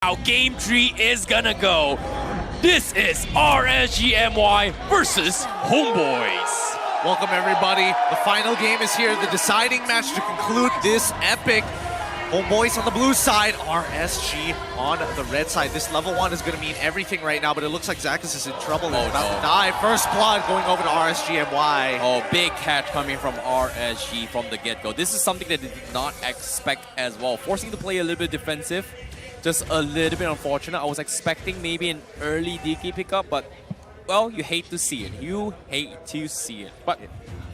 how Game 3 is gonna go. This is RSGMY versus Homebois. Welcome everybody. The final game is here, the deciding match to conclude this epic. Homebois on the blue side, RSG on the red side. This level 1 is going to mean everything right now, but it looks like Zacus is in trouble. He's about to die. First blood going over to RSGMY. Oh, big catch coming from RSG from the get-go. This is something that they did not expect as well. Forcing to play a little bit defensive. Just a little bit unfortunate. I was expecting maybe an early DK pickup, but, well, you hate to see it. You hate to see it. But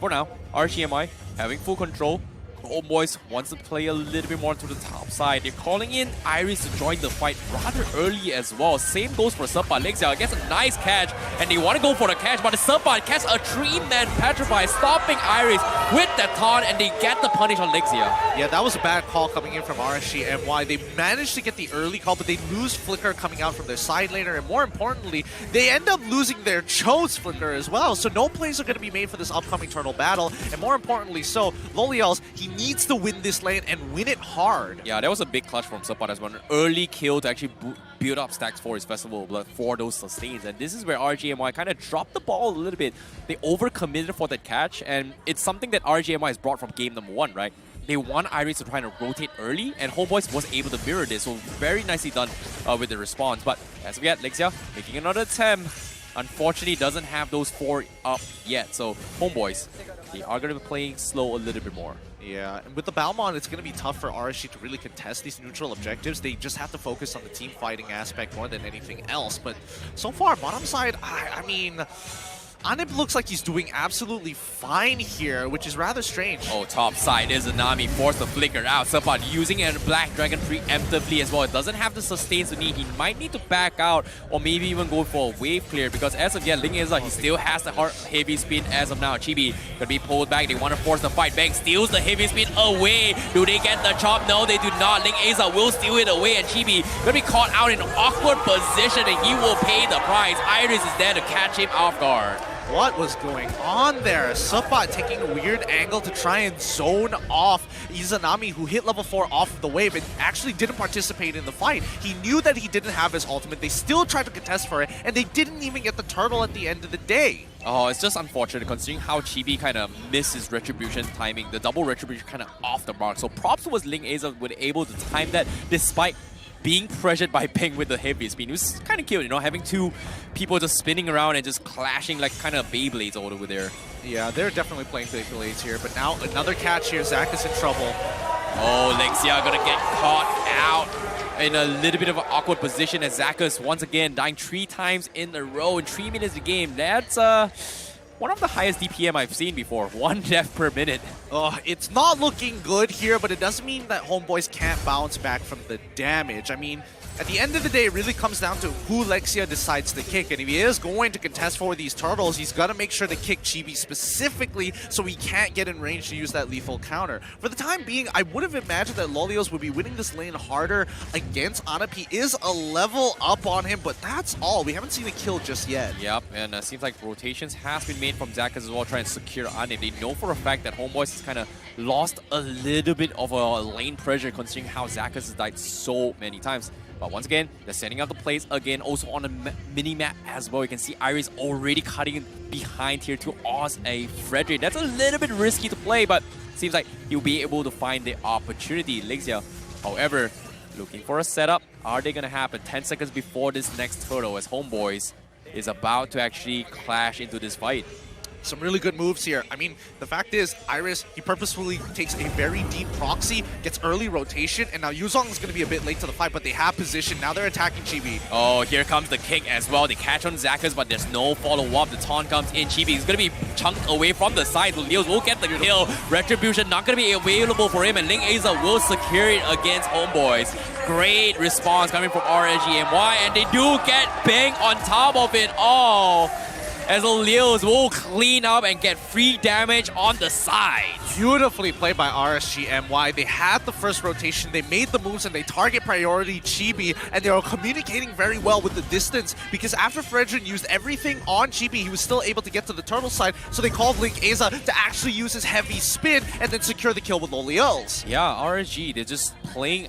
for now, RSGMY having full control. Homebois wants to play a little bit more to the top side. They're calling in Iris to join the fight rather early as well. Same goes for Subpad. Lexia gets a nice catch, and they want to go for the catch, but the Subpad catches a 3-man Petrify, stopping Iris with the taunt, and they get the punish on Lexia. Yeah, that was a bad call coming in from RSGMY. They managed to get the early call, but they lose Flicker coming out from their side laner, and more importantly, they end up losing their Cho's Flicker as well. So no plays are going to be made for this upcoming Turtle battle, and more importantly so, Loliels, he needs to win this lane and win it hard. Yeah, that was a big clutch from Subpad as well. An early kill to actually build up stacks for his Festival of Blood for those sustains. And this is where RGMY kind of dropped the ball a little bit. They overcommitted for that catch, and it's something that RGMY has brought from game number 1, right? They want Iris to try to rotate early, and Homebois was able to mirror this, so very nicely done with the response. But as we get Lexia making another attempt, unfortunately doesn't have those 4 up yet. So Homebois, they are going to be playing slow a little bit more. Yeah, and with the Balmond, it's going to be tough for RSG to really contest these neutral objectives. They just have to focus on the team fighting aspect more than anything else. But so far, bottom side, I mean, Anib looks like he's doing absolutely fine here, which is rather strange. Oh, top side is Anami, forced to flicker out. Subpad using a Black Dragon preemptively as well. It doesn't have the sustains to need. He might need to back out or maybe even go for a wave clear, because as of yet, Ling Eza, he still has the heavy spin as of now. Chibi gonna be pulled back. They want to force the fight. Bang steals the heavy spin away. Do they get the chop? No, they do not. Ling Eza will steal it away, and Chibi gonna be caught out in an awkward position, and he will pay the price. Iris is there to catch him off guard. What was going on there? Subpad taking a weird angle to try and zone off Izanami, who hit level 4 off of the wave and actually didn't participate in the fight. He knew that he didn't have his ultimate. They still tried to contest for it, and they didn't even get the turtle at the end of the day. Oh, it's just unfortunate considering how Chibi kind of missed his retribution timing. The double retribution kind of off the mark. So props was Ling Eza was able to time that despite being pressured by Peng with the heavy spin. It was kind of cute, you know, having 2 people just spinning around and just clashing like kind of Beyblades all over there. Yeah, they're definitely playing Beyblades here, but now another catch here. Zach is in trouble. Oh, Lexia gonna get caught out in a little bit of an awkward position as Zacus once again dying 3 times in a row in 3 minutes of the game. That's one of the highest DPM I've seen before. 1 death per minute. Oh, it's not looking good here, but it doesn't mean that Homebois can't bounce back from the damage. I mean, at the end of the day, it really comes down to who Lexia decides to kick. And if he is going to contest for these turtles, he's got to make sure to kick Chibi specifically so he can't get in range to use that lethal counter. For the time being, I would have imagined that Lolios would be winning this lane harder against Anip. He is a level up on him, but that's all. We haven't seen a kill just yet. Yep, and it seems like rotations has been made from Zacus as well, trying to secure Anip. They know for a fact that Homebois has kind of lost a little bit of a lane pressure considering how Zacus has died so many times. But once again, they're setting up the plays again, also on the mini-map as well. You can see Iris already cutting behind here to Oz a Frederick. That's a little bit risky to play, but seems like he'll be able to find the opportunity. Lexia, however, looking for a setup. Are they going to happen 10 seconds before this next turtle as Homebois is about to actually clash into this fight? Some really good moves here. I mean, the fact is, Iris, he purposefully takes a very deep proxy, gets early rotation, and now Yuzong is going to be a bit late to the fight, but they have position. Now they're attacking Chibi. Oh, here comes the kick as well. They catch on Zacus, but there's no follow-up. The taunt comes in. Chibi is going to be chunked away from the side. Leos will get the kill. Retribution not going to be available for him, and Ling Eza will secure it against Homebois. Great response coming from RSGMY, and they do get Bang on top of it all, as the Leos will clean up and get free damage on the side. Beautifully played by RSGMY. They had the first rotation, they made the moves, and they target priority Chibi, and they are communicating very well with the distance, because after Fredrin used everything on Chibi, he was still able to get to the turtle side, so they called Link Eza to actually use his heavy spin and then secure the kill with Loliels. Yeah, RSG, they're just playing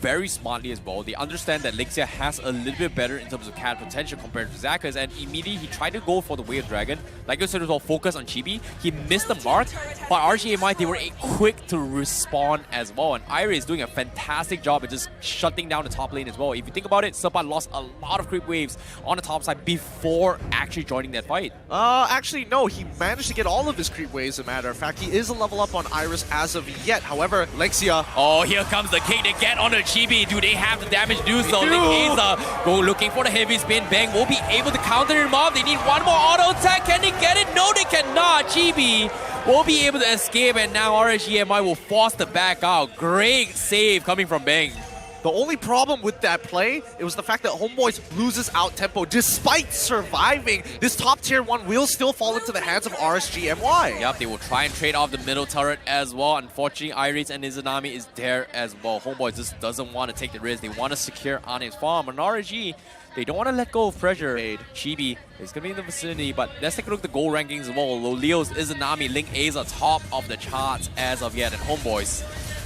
very smartly as well. They understand that Lexia has a little bit better in terms of cat potential compared to Zakas, and immediately he tried to go for the Wave Dragon. Like I said, it was all focus on Chibi. He missed the mark, but RGMI, they were quick to respond as well, and Iris is doing a fantastic job at just shutting down the top lane as well. If you think about it, Supat lost a lot of creep waves on the top side before actually joining that fight. Actually, no. He managed to get all of his creep waves, as a matter of fact. He is a level up on Iris as of yet. However, Lexia... Oh, here comes the kick to get on the Chibi. Do they have the damage to do so? Lexia go looking for the heavy spin. Bang will be able to counter him off. They need one more auto attack. Can they get it? No, they cannot. Chibi will be able to escape, and now RSGMI will force the back out. Great save coming from Bang. The only problem with that play, it was the fact that Homeboys loses out tempo. Despite surviving, this top tier 1 will still fall into the hands of RSGMY. Yep, they will try and trade off the middle turret as well. Unfortunately, Iris and Izanami is there as well. Homeboys just doesn't want to take the risk. They want to secure on his farm. And RSG, they don't want to let go of pressure. Chibi is going to be in the vicinity, but let's take a look at the goal rankings as well. Leo's Izanami, Link A's are top of the charts as of yet, and Homeboys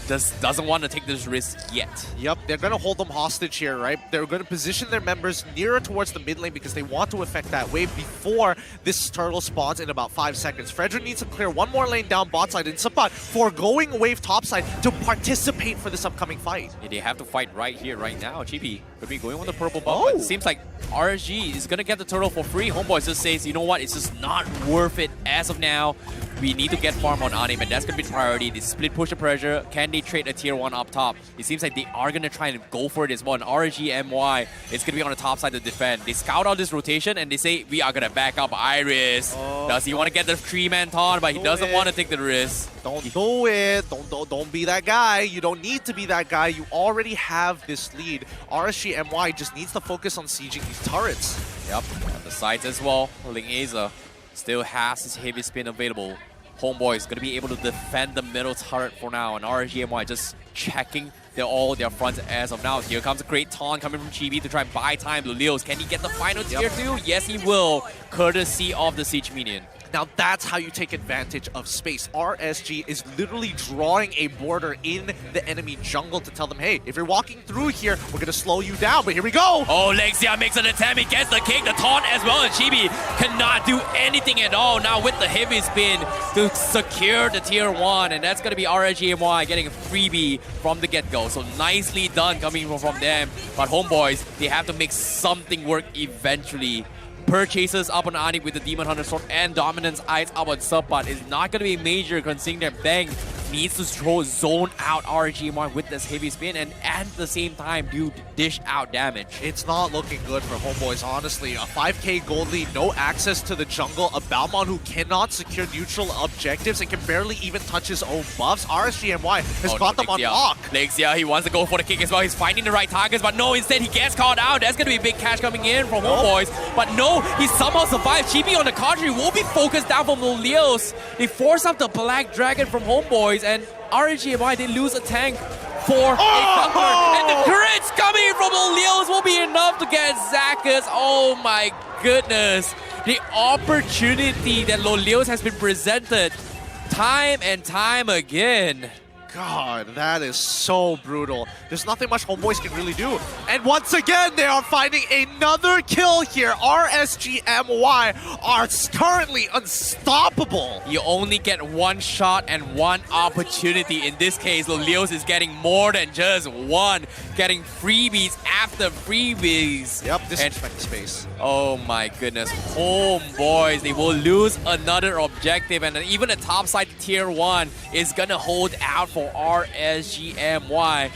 just doesn't want to take this risk yet. Yep, they're going to hold them hostage here, right? They're going to position their members nearer towards the mid lane because they want to affect that wave before this turtle spawns in about 5 seconds. Frederick needs to clear one more lane down bot side, and Sapat foregoing wave top side to participate for this upcoming fight. Yeah, they have to fight right here, right now. Chibi could be going on the purple buff, but it seems like RSG is going to get the turtle for free. Homeboys just says, you know what, it's just not worth it as of now. We need to get farm on Anim, and that's going to be the priority. They split push the pressure. Can they trade a tier 1 up top? It seems like they are going to try and go for it as well. And RSGMY is going to be on the top side to defend. They scout out this rotation, and they say, we are going to back up Iris. Does he want to get the 3-man taunt? But he doesn't want to take the risk. Don't do it. Don't be that guy. You don't need to be that guy. You already have this lead. RSGMY just needs to focus on sieging these turrets. Yep, on the sides as well. Ling Aza still has his heavy spin available. Homeboy is going to be able to defend the middle turret for now, and RSGMY just checking all their fronts as of now. Here comes a great taunt coming from Chibi to try and buy time to Leos. Can he get the final tier 2? Yes, he will, courtesy of the Siege Minion. Now that's how you take advantage of space. RSG is literally drawing a border in the enemy jungle to tell them, hey, if you're walking through here, we're going to slow you down, but here we go! Oh, Lexia makes an attempt, he gets the kick, the taunt as well, and Chibi cannot do anything at all now with the heavy spin to secure the tier 1, and that's going to be RSGMY getting a freebie from the get-go. So nicely done coming from them, but Homeboys, they have to make something work eventually. Purchases up on Ani with the Demon Hunter Sword and Dominance Eyes up on Subpot is not going to be major, considering that Bang needs to zone out RGMR with this heavy spin and at the same time dish out damage. It's not looking good for Homeboys, honestly. A 5k gold lead, no access to the jungle, a Balmon who cannot secure neutral objectives and can barely even touch his own buffs. RSGMY has got them on lock. Lexia, he wants to go for the kick as well. He's finding the right targets, but no, instead he gets caught out. That's going to be big cash coming in from Homeboys. But no, he somehow survived. Chibi on the contrary will be focused down from Leos. They force up the Black Dragon from Homeboys, and RGMI, they lose a tank for a jungler. And the crits coming from Leos will be enough to get Zakas. Oh my goodness. The opportunity that Leos has been presented time and time again. God, that is so brutal. There's nothing much Homeboys can really do. And once again, they are finding another kill here. RSGMY are currently unstoppable. You only get one shot and one opportunity. In this case, Leos is getting more than just one. Getting freebies after freebies. Yep, disrespect the space. Oh my goodness. Homeboys, they will lose another objective. And even the top side tier 1 is gonna hold out for RSGMY.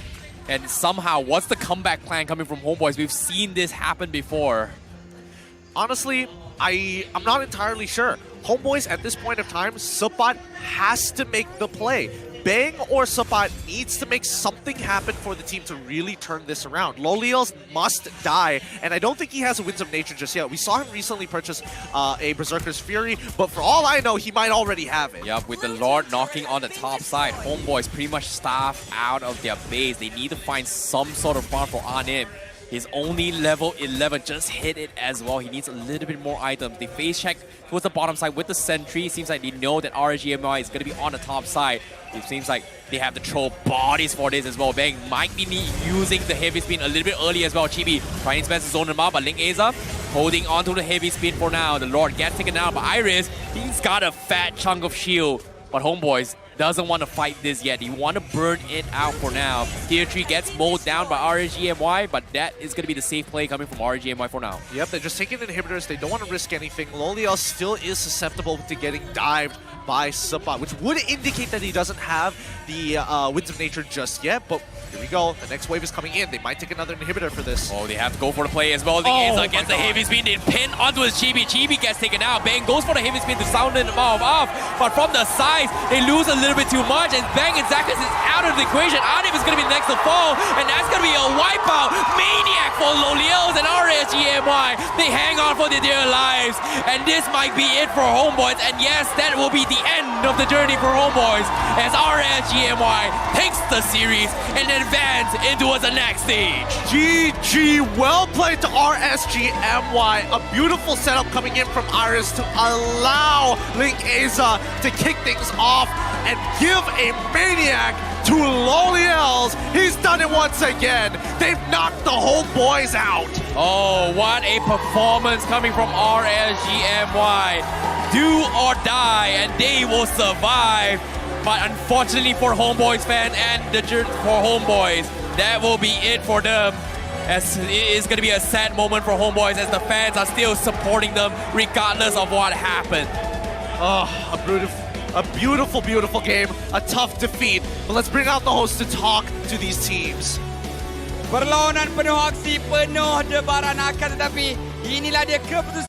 And somehow, what's the comeback plan coming from Homeboys? We've seen this happen before. Honestly, I'm not entirely sure. Homeboys, at this point of time, Supat has to make the play. Bang or Supat needs to make something happen for the team to really turn this around. Lolios must die, and I don't think he has a Winds of Nature just yet. We saw him recently purchase a Berserker's Fury, but for all I know, he might already have it. Yep, with the Lord knocking on the top side, Homeboys pretty much starved out of their base. They need to find some sort of farm for Anim He's only level 11, just hit it as well. He needs a little bit more items. They face check towards the bottom side with the sentry. Seems like they know that RSG is going to be on the top side. It seems like they have the troll bodies for this as well. Bang might be using the heavy spin a little bit early as well. Chibi trying his best to zone him out, but Link Aza holding on to the heavy spin for now. The Lord gets taken out, but Iris, he's got a fat chunk of shield. But Homeboys doesn't want to fight this yet. He want to burn it out for now. Tier 3 gets mowed down by RSGMY, but that is going to be the safe play coming from RSGMY for now. Yep, they're just taking inhibitors. They don't want to risk anything. Loliel still is susceptible to getting dived by Subbot, which would indicate that he doesn't have the Winds of Nature just yet, but here we go. The next wave is coming in. They might take another inhibitor for this. Oh, they have to go for the play as well. Link gets the heavy spin. They pin onto his Chibi. Chibi gets taken out. Bang goes for the heavy spin to sound him off. But from the sides, they lose a little bit too much. And Bang and Zakas is out of the equation. Arif is going to be the next to fall. And that's going to be a wipeout. Maniac for Loliels and RSGMY. They hang on for their dear lives. And this might be it for Homeboys. And yes, that will be the end of the journey for Homeboys as RSGMY takes the series and advance into the next stage. GG, well played to RSGMY. A beautiful setup coming in from Iris to allow Link Aza to kick things off and give a maniac to Loliels. He's done it once again. They've knocked the Homeboys out. Oh, what a performance coming from RSGMY. Do or die, and they will survive. But unfortunately for Homeboys fan and for Homeboys, that will be it for them. As it is going to be a sad moment for Homeboys as the fans are still supporting them regardless of what happened. Oh, a beautiful, beautiful game. A tough defeat. But let's bring out the host to talk to these teams. Perlawanan penuh aksi, penuh debaran akan, tetapi inilah dia keputusan.